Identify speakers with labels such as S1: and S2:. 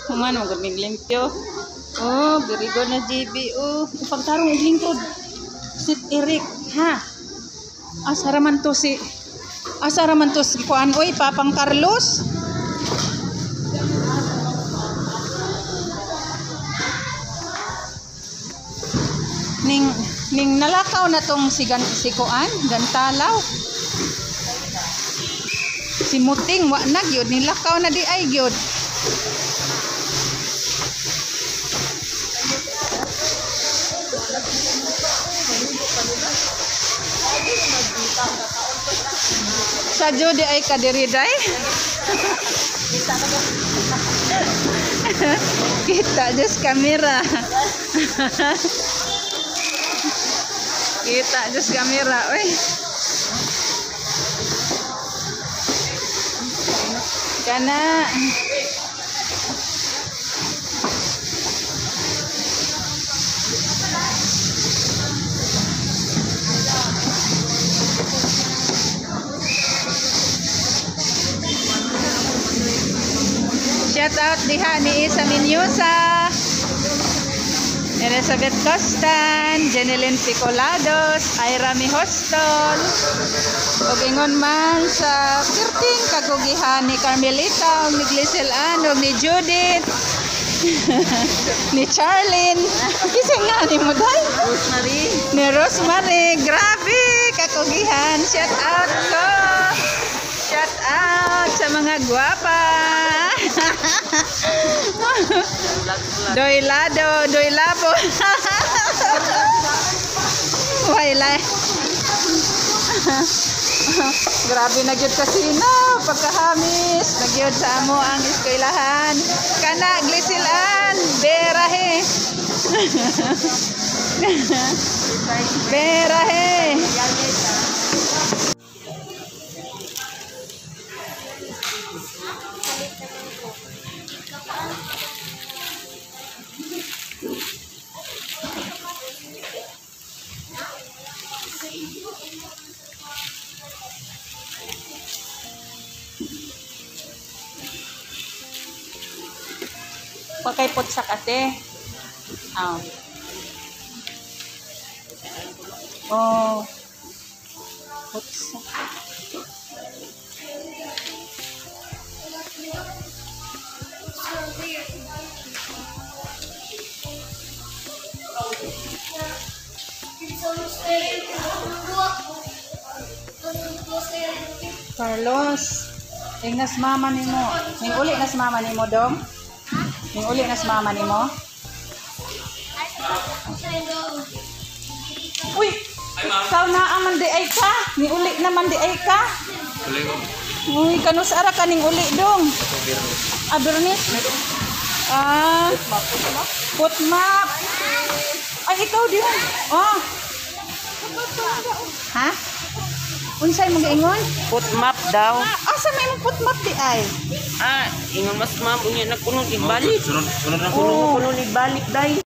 S1: Humano gud mig limpyo. Oh, very good na JB. Oh, pagtarong og lingkod. Si Eric, ha. Asa raman to si kuan oy, Papang Carlos. Ning nalakaw na tong si kuan, Gantalaw. Si Muting wa na gyud, nilakaw na di ay gyud. Sa judi ay kadiri day. Kita just kamera. Kita just kamera, oy. Kana shout out diha ni Isa Minyosa, Elizabeth Costan, Jeneline Picolados, Ira Mihostol, ug ingon man sa kirting kagugihan ni Carmelita, ni Glycelan, ug ni Judith, ni Charlene, kisa nga ni mo dai? Rosemary. Ni Rosemary, grabe kagugihan. Shout out ko. Shout out sa mga gwapa. Doy labo. Wailay. Grabe na gyud kasi na pagkahamis, nagyud sa amo ang eskwelahan. Kana Glycelan, berahe. Berahe. Pakai putsak ate. Oh. Putsak. Carlos, ingnas mama nimo. Ning uli nas mama nimo dong. Ning uli nas mama nimo. Uy, ikaw na aman di ay ka. Ning uli naman di ay ka. Uy, kanus ara ka ning uli dong. Bernis. Put map. Ay, ikaw din. Oh. Ha? Unsay mo giingon?
S2: Put map daw.
S1: Asa may mo put map di ay?
S2: Ingon mas ma'am unya nagkuno ibalik.
S3: Sunod na
S2: Kuno ibalik day.